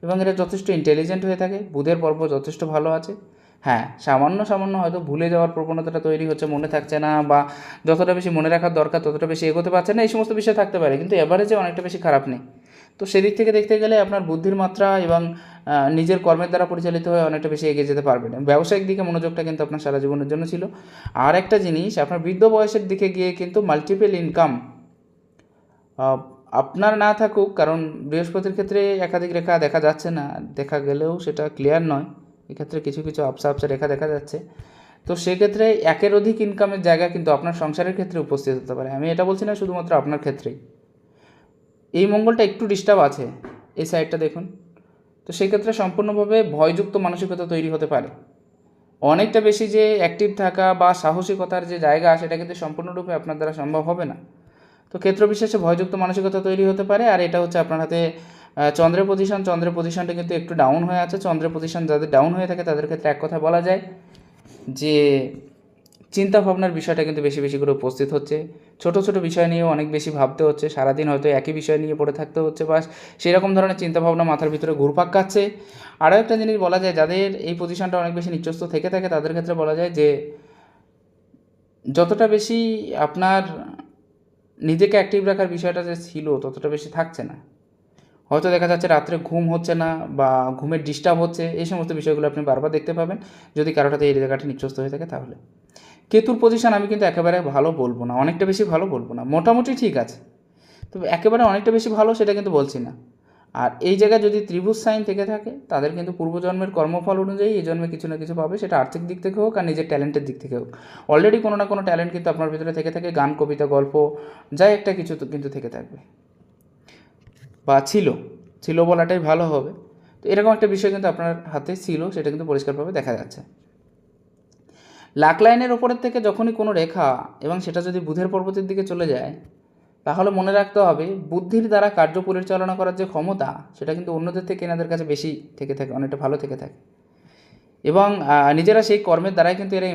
এবং এরা যথেষ্ট ইন্টেলিজেন্ট হয়ে থাকে, বুধের পর্ব যথেষ্ট ভালো আছে। হ্যাঁ, সামান্য সামান্য হয়তো ভুলে যাওয়ার প্রবণতাটা তৈরি হচ্ছে, মনে থাকছে না, বা যতটা বেশি মনে রাখার দরকার ততটা বেশি এগোতে পারছে না, এই সমস্ত বিষয় থাকতে পারে, কিন্তু এভারেজে অনেকটা বেশি খারাপ নেই। তো সেদিক থেকে দেখতে গেলে আপনার বুদ্ধির মাত্রা এবং নিজের কর্মের দ্বারা পরিচালিত হয়ে অনেকটা বেশি এগিয়ে যেতে পারবেন। ব্যবসায়িক দিকে মনোযোগটা কিন্তু আপনার সারা জীবনের জন্য ছিল। আর একটা জিনিস, আপনার বৃদ্ধ বয়সের দিকে গিয়ে কিন্তু মাল্টিপল ইনকাম আপনার না থাকুক, কারণ বৃহস্পতির ক্ষেত্রে একাধিক রেখা দেখা যাচ্ছে না, দেখা গেলেও সেটা ক্লিয়ার নয়, এক্ষেত্রে কিছু কিছু আপসা আপসা রেখা দেখা যাচ্ছে। তো সেক্ষেত্রে একের অধিক ইনকামের জায়গা কিন্তু আপনার সংসারের ক্ষেত্রে উপস্থিত হতে পারে। আমি এটা বলছি না শুধুমাত্র আপনার ক্ষেত্রেই। এই মঙ্গলটা একটু ডিস্টার্ব আছে, এই সাইডটা দেখুন। তো সেক্ষেত্রে সম্পূর্ণভাবে ভয়যুক্ত মানসিকতা তৈরি হতে পারে। অনেকটা বেশি যে অ্যাক্টিভ থাকা বা সাহসিকতার যে জায়গা, সেটা কিন্তু সম্পূর্ণরূপে আপনার দ্বারা সম্ভব হবে না। তো ক্ষেত্রবিশেষে ভয়যুক্ত মানসিকতা তৈরি হতে পারে। আর এটা হচ্ছে আপনার হাতে চন্দ্রের পজিশনটা কিন্তু একটু ডাউন হয়ে আছে। চন্দ্রের পজিশন যাদের ডাউন হয়ে থাকে তাদের ক্ষেত্রে এক কথা বলা যায় যে চিন্তা ভাবনার বিষয়টা কিন্তু বেশি বেশি করে উপস্থিত হচ্ছে। ছোট ছোট বিষয় নিয়েও অনেক বেশি ভাবতে হচ্ছে, সারাদিন হয়তো একই বিষয় নিয়ে পড়ে থাকতে হচ্ছে, বা সেরকম ধরনের চিন্তাভাবনা মাথার ভিতরে ঘুরপাক খাচ্ছে। আরও একটা জিনিস বলা যায়, যাদের এই পজিশনটা অনেক বেশি নিচস্থ থেকে থাকে তাদের ক্ষেত্রে বলা যায় যে যতটা বেশি আপনার নিজেকে অ্যাক্টিভ রাখার বিষয়টা যে ছিল ততটা বেশি থাকছে না। হয়তো দেখা যাচ্ছে রাত্রে ঘুম হচ্ছে না বা ঘুমের ডিস্টার্ব হচ্ছে, এই সমস্ত বিষয়গুলো আপনি বারবার দেখতে পাবেন যদি কারোটাতে এই জায়গাটা নিচস্থ হয়ে থাকে তাহলে। কেতুর পজিশন আমি কিন্তু একেবারে ভালো বলবো না, অনেকটা বেশি ভালো বলবো না, মোটামুটি ঠিক আছে, তবে একেবারে অনেকটা বেশি ভালো সেটা কিন্তু বলছি না। আর এই জায়গায় যদি ত্রিভুজ সাইন থেকে থাকে তাদের কিন্তু পূর্বজন্মের কর্মফল অনুযায়ী এই জন্মে কিছু না কিছু পাবে, সেটা আর্থিক দিক থেকে হোক আর নিজের ট্যালেন্টের দিক থেকে হোক। অলরেডি কোনো না কোনো ট্যালেন্ট কিন্তু আপনার ভিতরে থেকে থাকে, গান, কবিতা, গল্প, যাই একটা কিছু তো কিন্তু থেকে থাকবে, বা ছিল ছিল বলাটাই ভালো হবে। তো এরকম একটা বিষয় কিন্তু আপনার হাতে ছিল, সেটা কিন্তু পরিষ্কারভাবে দেখা যাচ্ছে। লাক লাইনের ওপরের থেকে যখনই কোনো রেখা এবং সেটা যদি বুধের পর্বতের দিকে চলে যায়, তাহলে মনে রাখতে হবে বুদ্ধির দ্বারা কার্য পরিচালনা করার যে ক্ষমতা সেটা কিন্তু অন্যদের থেকে এনাদের কাছে বেশি থেকে থাকে, অনেকটা ভালো থেকে থাকে, এবং নিজেরা সেই কর্মের দ্বারাই কিন্তু এরা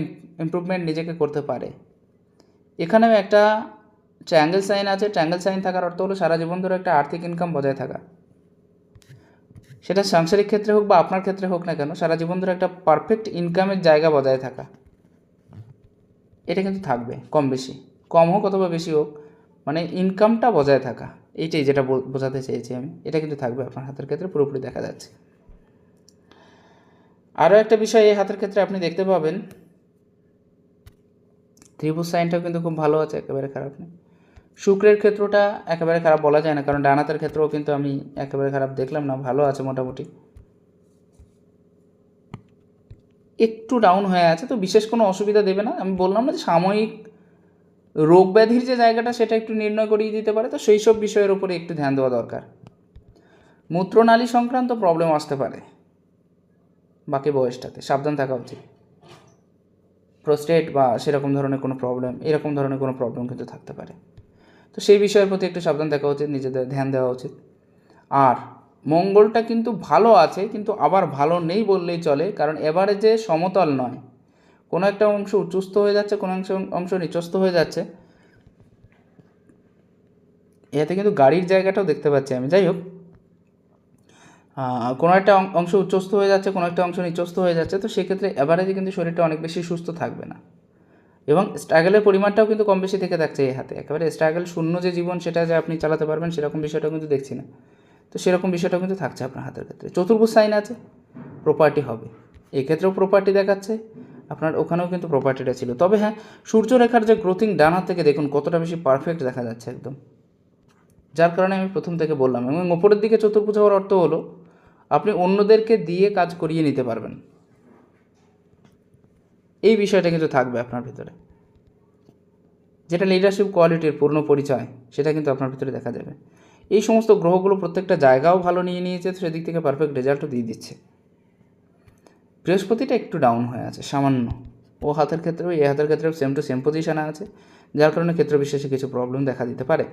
ইমপ্রুভমেন্ট নিজেকে করতে পারে। এখানেও একটা ট্রায়াঙ্গেল সাইন আছে। ট্রায়াঙ্গেল সাইন থাকার অর্থ হলো সারা জীবন ধরে একটা আর্থিক ইনকাম বজায় থাকা, সেটা সাংসারিক ক্ষেত্রে হোক বা আপনার ক্ষেত্রে হোক না কেন, সারা জীবন ধরে একটা পারফেক্ট ইনকামের জায়গা বজায় থাকা, এটা কিন্তু থাকবে, কম বেশি, কম হোক অথবা বেশি হোক, মানে ইনকামটা বজায় থাকা, এইটাই যেটা বোঝাতে চেয়েছি আমি, এটা কিন্তু থাকবে আপনার হাতের ক্ষেত্রে পুরোপুরি দেখা যাচ্ছে। আরও একটা বিষয় এই হাতের ক্ষেত্রে আপনি দেখতে পাবেন, ত্রিভুজ সাইনটাও কিন্তু খুব ভালো আছে, একেবারে খারাপ নেই। শুক্রের ক্ষেত্রটা একেবারে খারাপ বলা যায় না, কারণ ডান হাতের ক্ষেত্রেও কিন্তু আমি একেবারে খারাপ দেখলাম না, ভালো আছে মোটামুটি, একটু ডাউন হয়ে আছে, তো বিশেষ কোনো অসুবিধা দেবে না। আমি বললাম না যে সাময়িক রোগ ব্যাধির যে জায়গাটা সেটা একটু নির্ণয় করিয়ে দিতে পারে, তো সেই সব বিষয়ের উপরে একটু ধ্যান দেওয়া দরকার। মূত্রনালী সংক্রান্ত প্রবলেম আসতে পারে বাকি বয়সটাতে, সাবধান থাকা উচিত। প্রোস্টেট বা সেরকম ধরনের কোনো প্রবলেম, এরকম ধরনের কোনো প্রবলেম কিন্তু থাকতে পারে, তো সেই বিষয়ের প্রতি একটু সাবধান থাকা উচিত, নিজেদের ধ্যান দেওয়া উচিত। আর মঙ্গলটা কিন্তু ভালো আছে, কিন্তু আবার ভালো নেই বললেই চলে, কারণ এভারেজে সমতল নয়, কোনো একটা অংশ উচ্চস্থ হয়ে যাচ্ছে, কোনো অংশ নিচস্থ হয়ে যাচ্ছে, এতে কিন্তু গাড়ির জায়গাটাও দেখতে পাচ্ছি আমি। যাই হোক, কোনো একটা অংশ উচ্চস্থ হয়ে যাচ্ছে, কোনো একটা অংশ নিচস্থ হয়ে যাচ্ছে, তো সেক্ষেত্রে অ্যাভারেজে কিন্তু শরীরটা অনেক বেশি সুস্থ থাকবে না, এবং স্ট্রাগলের পরিমাণটাও কিন্তু কম বেশি থেকে থাকছে এই হাতে। একেবারে স্ট্রাগল শূন্য যে জীবন সেটা যে আপনি চালাতে পারবেন সেরকম বিষয়টাও কিন্তু দেখছি না, তো সেরকম বিষয়টাও কিন্তু থাকছে আপনার হাতের ক্ষেত্রে। চতুর্ভুজ সাইন আছে, প্রপার্টি হবে, এক্ষেত্রেও প্রপার্টি দেখাচ্ছে, আপনার ওখানেও কিন্তু প্রপার্টিটা ছিল। তবে হ্যাঁ, সূর্যরেখার যে গ্রোথিং ডান হাত থেকে দেখুন কতটা বেশি পারফেক্ট দেখা যাচ্ছে একদম, যার কারণে আমি প্রথম থেকে বললাম। এবং ওপরের দিকে চতুর্ভুজ হওয়ার অর্থ হলো আপনি অন্যদেরকে দিয়ে কাজ করিয়ে নিতে পারবেন, এই বিষয়টা কিন্তু থাকবে আপনার ভিতরে, যেটা লিডারশিপ কোয়ালিটির পূর্ণ পরিচয়, সেটা কিন্তু আপনার ভিতরে দেখা যাবে। এই সমস্ত গ্রহগুলো প্রত্যেকটা জায়গাও ভালো নিয়ে নিয়েছে, তো সেদিক থেকে পারফেক্ট রেজাল্টও দিয়ে দিচ্ছে। বৃহস্পতিটা একটু ডাউন হয়ে আছে সামান্য, ও হাতের ক্ষেত্রেও এই হাতের ক্ষেত্রেও সেম টু সেম পজিশানে আছে, যার কারণে ক্ষেত্র বিশেষে কিছু প্রবলেম দেখা দিতে পারে।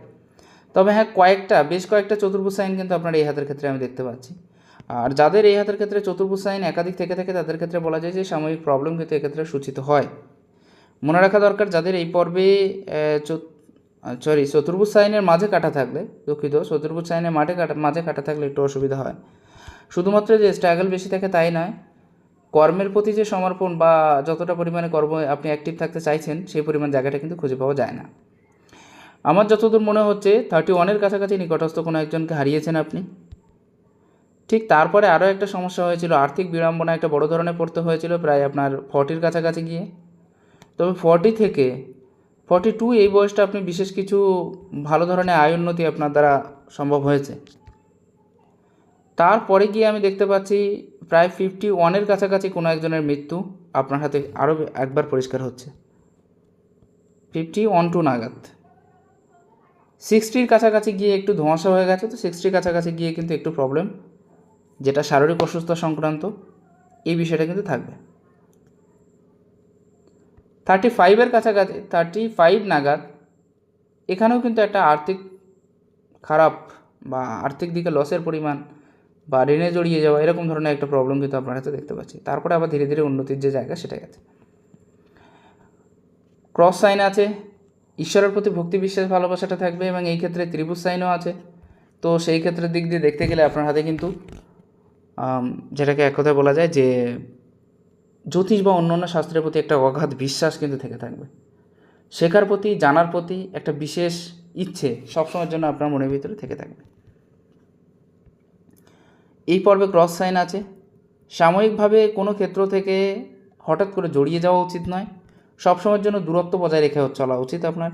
তবে হ্যাঁ, বেশ কয়েকটা চতুর্ভুজ সাইন কিন্তু আপনার এই হাতের ক্ষেত্রে আমি দেখতে পাচ্ছি। আর যাদের এই হাতের ক্ষেত্রে চতুর্ভুজ সাইন একাধিক থেকে থাকে তাদের ক্ষেত্রে বলা যায় যে সাময়িক প্রবলেম কিন্তু এক্ষেত্রে সূচিত হয়। মনে রাখা দরকার, যাদের এই পর্বে চতুর্ভুজ সাইনের মাঝে কাটা থাকলে, দুঃখিত, চতুর্ভুজ সাইনের মাঝে কাটা থাকলে একটু অসুবিধা হয়। শুধুমাত্র যে স্ট্রাগল বেশি থাকে তাই নয়, কর্মের প্রতি যে সমর্পণ বা যতটা পরিমাণে কর্ম আপনি অ্যাক্টিভ থাকতে চাইছেন সেই পরিমাণ জায়গাটা কিন্তু খুঁজে পাওয়া যায় না। আমার যতদূর মনে হচ্ছে 31-এর কাছাকাছি নিকটস্থ কোনো একজনকে হারিয়েছেন আপনি। ঠিক তারপরে আরও একটা সমস্যা হয়েছিল, আর্থিক বিড়ম্বনা একটা বড় ধরনের পড়তে হয়েছিল প্রায় আপনার 40-র কাছাকাছি গিয়ে। তবে 40 থেকে 42 এই বয়সটা আপনি বিশেষ কিছু ভালো ধরনের আয় উন্নতি আপনার দ্বারা সম্ভব হয়েছে। তারপরে গিয়ে আমি দেখতে পাচ্ছি প্রায় 51-এর কাছাকাছি কোনো একজনের মৃত্যু আপনার হাতে আরও একবার পরিষ্কার হচ্ছে, 51-2 নাগাদ। 60-র কাছাকাছি গিয়ে একটু ধোঁয়াশা হয়ে গেছে, তো 60-র কাছাকাছি গিয়ে কিন্তু একটু প্রবলেম, যেটা শারীরিক অসুস্থতা সংক্রান্ত, এই বিষয়টা কিন্তু থাকবে। 35-এর কাছাকাছি 35 নাগাদ এখানেও কিন্তু একটা আর্থিক খারাপ বা আর্থিক দিকে লসের পরিমাণ বা ঋণে জড়িয়ে যাওয়া এরকম ধরনের একটা প্রবলেম কিন্তু আপনার হাতে দেখতে পাচ্ছি। তারপরে আবার ধীরে ধীরে উন্নতির যে জায়গা সেটাই আছে। ক্রস সাইন আছে, ঈশ্বরের প্রতি ভক্তি বিশ্বাস ভালোবাসাটা থাকবে, এবং এই ক্ষেত্রে ত্রিভুজ সাইনও আছে। তো সেই ক্ষেত্রের দিক দিয়ে দেখতে গেলে আপনার হাতে কিন্তু যেটাকে এক কথায় বলা যায় যে জ্যোতিষ বা অন্য অন্য শাস্ত্রের প্রতি একটা অগাধ বিশ্বাস কিন্তু থেকে থাকবে। শেখার প্রতি, জানার প্রতি একটা বিশেষ ইচ্ছে সবসময়ের জন্য আপনার মনের ভিতরে থেকে থাকবে। এই পর্বে ক্রস সাইন আছে। সাময়িকভাবে কোনো ক্ষেত্র থেকে হঠাৎ করে জড়িয়ে যাওয়া উচিত নয়, সবসময়ের জন্য দূরত্ব বজায় রেখে চলা উচিত আপনার।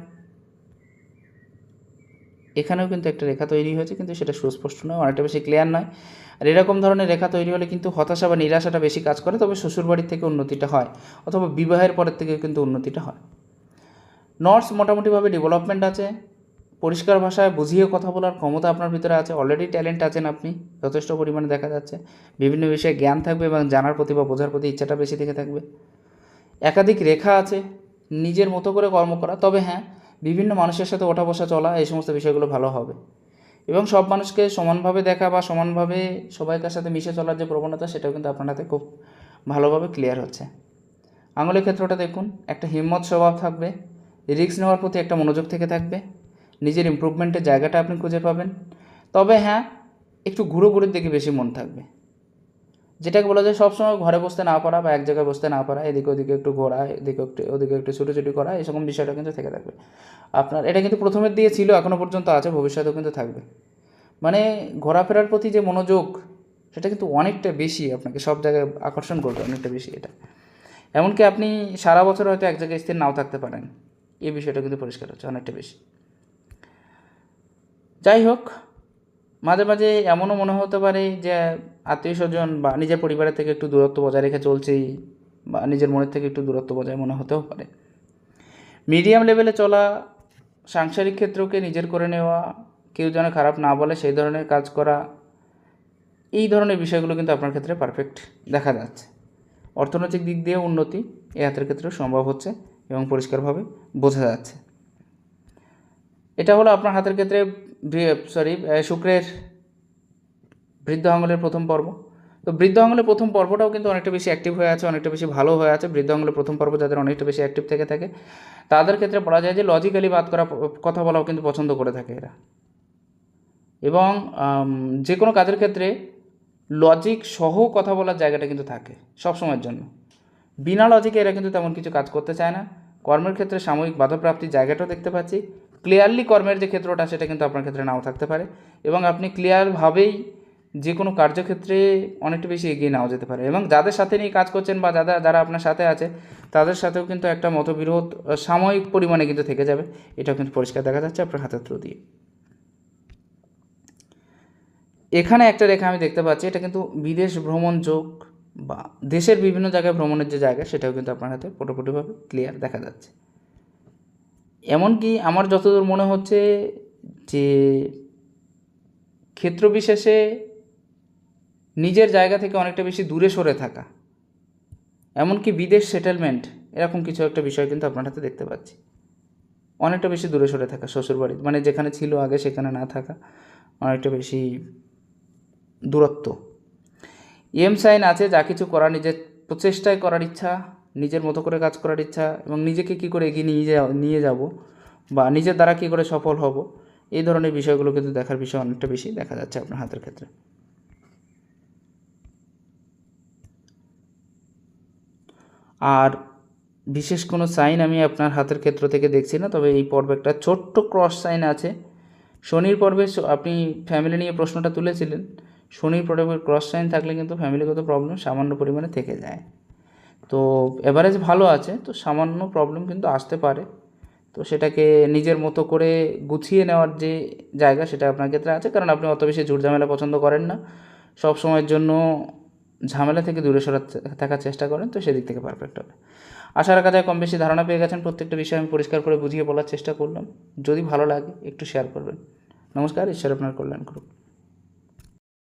এখানেও কিন্তু একটা রেখা তৈরি হয়েছে, কিন্তু সেটা সুস্পষ্ট নয়, অনেকটা বেশি ক্লিয়ার নয়। আর এরকম ধরনের রেখা তৈরি হলে কিন্তু হতাশা বা নিরাশাটা বেশি কাজ করে, তবে শ্বশুরবাড়ির থেকে উন্নতিটা হয়, অথবা বিবাহের পরের থেকে কিন্তু উন্নতিটা হয়। নর্স মোটামুটিভাবে ডেভেলপমেন্ট আছে, পরিষ্কার ভাষায় বুঝিয়ে কথা বলার ক্ষমতা আপনার ভিতরে আছে, অলরেডি ট্যালেন্ট আছেন আপনি যথেষ্ট পরিমাণে দেখা যাচ্ছে, বিভিন্ন বিষয়ে জ্ঞান থাকবে এবং জানার প্রতি বা বোঝার প্রতি ইচ্ছাটা বেশি থেকে থাকবে। একাধিক রেখা আছে, নিজের মতো করে কর্ম করা, তবে হ্যাঁ বিভিন্ন মানুষের সাথে ওঠা বসা চলা এই সমস্ত বিষয়গুলো ভালো হবে, এবং সব মানুষকে সমানভাবে দেখা বা সমানভাবে সবাইকার সাথে মিশে চলার যে প্রবণতা সেটাও কিন্তু আপনার হাতে খুব ভালোভাবে ক্লিয়ার হচ্ছে। আঙুলের ক্ষেত্রটা দেখুন, একটা হিম্মত স্বভাব থাকবে, রিস্ক নেওয়ার প্রতি একটা মনোযোগ থেকে থাকবে, নিজের ইমপ্রুভমেন্টের জায়গাটা আপনি খুঁজে পাবেন। তবে হ্যাঁ একটু ঘুরোঘুরির দিকে বেশি মন থাকবে, যেটাকে বলা যায় সবসময় ঘরে বসতে না পারা বা এক জায়গায় বসতে না পারা, এদিকে ওদিকে একটু ঘোরা, ওদিকে একটু ছুটোছুটি করা, এরকম বিষয়টা কিন্তু থেকে থাকবে আপনার। এটা কিন্তু প্রথমের দিয়ে ছিল, এখনও পর্যন্ত আছে, ভবিষ্যতেও কিন্তু থাকবে। মানে ঘোরাফেরার প্রতি যে মনোযোগ সেটা কিন্তু অনেকটা বেশি আপনাকে সব জায়গায় আকর্ষণ করবে, অনেকটা বেশি এটা। এমনকি আপনি সারা বছর হয়তো এক জায়গায় স্থির নাও থাকতে পারেন, এই বিষয়টা কিন্তু পরিষ্কার হচ্ছে অনেকটা বেশি। যাই হোক, মাঝে মাঝে এমনও মনে হতে পারে যে আত্মীয় স্বজন বা নিজের পরিবারের থেকে একটু দূরত্ব বজায় রেখে চলছি, বা নিজের মনের থেকে একটু দূরত্ব বজায় মনে হতেও পারে। মিডিয়াম লেভেলে চলা, সাংসারিক ক্ষেত্রকে নিজের করে নেওয়া, কেউ যেন খারাপ না বলে সেই ধরনের কাজ করা, এই ধরনের বিষয়গুলো কিন্তু আপনার ক্ষেত্রে পারফেক্ট দেখা যাচ্ছে। অর্থনৈতিক দিক দিয়ে উন্নতি এই হাতের ক্ষেত্রে সম্ভব হচ্ছে এবং পরিষ্কারভাবে বোঝা যাচ্ছে। এটা হলো আপনার হাতের ক্ষেত্রে শুক্রের বৃদ্ধ আঙুলের প্রথম পর্ব। তো বৃদ্ধ আঙুলের প্রথম পর্বটাও কিন্তু অনেকটা বেশি অ্যাক্টিভ হয়ে আছে, অনেকটা বেশি ভালো হয়ে আছে। বৃদ্ধ আঙুলের প্রথম পর্ব যাদের অনেকটা বেশি অ্যাক্টিভ থেকে থাকে তাদের ক্ষেত্রে বলা যায় যে লজিক্যালি কথা বলাও কিন্তু পছন্দ করে থাকে এরা, এবং যে কোনো কাজের ক্ষেত্রে লজিক সহ কথা বলার জায়গাটা কিন্তু থাকে সবসময়ের জন্য। বিনা লজিকে এরা কিন্তু তেমন কিছু কাজ করতে চায় না। কর্মের ক্ষেত্রে সাময়িক বাধাপ্রাপ্তির জায়গাটাও দেখতে পাচ্ছি। ক্লিয়ারলি কর্মের যে ক্ষেত্রটা সেটা কিন্তু আপনার ক্ষেত্রে নাও থাকতে পারে, এবং আপনি ক্লিয়ারভাবেই যে কোনো কার্যক্ষেত্রে অনেকটা বেশি এগিয়ে নাও যেতে পারে, এবং যাদের সাথে নিয়ে কাজ করছেন বা যারা আপনার সাথে আছে তাদের সাথেও কিন্তু একটা মতবিরোধ সাময়িক পরিমাণে কিন্তু থেকে যাবে, এটাও কিন্তু পরিষ্কার দেখা যাচ্ছে আপনার হাতের থ্রু দিয়ে। এখানে একটা রেখা আমি দেখতে পাচ্ছি, এটা কিন্তু বিদেশ ভ্রমণ যোগ বা দেশের বিভিন্ন জায়গায় ভ্রমণের যে জায়গা সেটাও কিন্তু আপনার হাতে পুরোপুরিভাবে ক্লিয়ার দেখা যাচ্ছে। এমনকি আমার যতদূর মনে হচ্ছে যে ক্ষেত্রবিশেষে নিজের জায়গা থেকে অনেকটা বেশি দূরে সরে থাকা, এমনকি বিদেশ সেটেলমেন্ট, এরকম কিছু একটা বিষয় কিন্তু আপনার হাতে দেখতে পাচ্ছি। অনেকটা বেশি দূরে সরে থাকা শ্বশুরবাড়ি, মানে যেখানে ছিল আগে সেখানে না থাকা, অনেকটা বেশি দূরত্ব, এম সাইন আছে, যা কিছু করার নিজের প্রচেষ্টায় করার ইচ্ছা, নিজের মতো করে কাজ করার ইচ্ছা এবং নিজেকে কী করে এগিয়ে নিয়ে যাব বা নিজের দ্বারা কী করে সফল হব, এই ধরনের বিষয়গুলো কিন্তু দেখার বিষয় অনেকটা বেশি দেখা যাচ্ছে আপনার হাতের ক্ষেত্রে। আর বিশেষ কোনো সাইন আমি আপনার হাতের ক্ষেত্র থেকে দেখছি না, তবে এই পর্বে একটা ছোট্ট ক্রস সাইন আছে। শনির পর্বে আপনি ফ্যামিলি নিয়ে প্রশ্নটা তুলেছিলেন, শনির পর্বে ক্রস সাইন থাকলে কিন্তু ফ্যামিলিগত প্রবলেম সামান্য পরিমাণে থেকে যায়। তো এভারেজ ভালো আছে, তো সামান্য প্রবলেম কিন্তু আসতে পারে। তো সেটাকে নিজের মতো করে গুছিয়ে নেওয়ার যে জায়গা, সেটা আপনার ক্ষেত্রে আছে, কারণ আপনি অত বেশি ঝুটঝামেলা পছন্দ করেন না, সব সময়ের জন্য ঝামেলা থেকে দূরে থাকার চেষ্টা করেন, তো সেদিক থেকে পারফেক্ট হবে। আশা রাখা যায় কম বেশি ধারণা পেয়ে গেছেন। প্রত্যেকটা বিষয় আমি পরিষ্কার করে বুঝিয়ে বলার চেষ্টা করলাম। যদি ভালো লাগে একটু শেয়ার করবেন। নমস্কার, ঈশ্বর আপনার কল্যাণ করুন।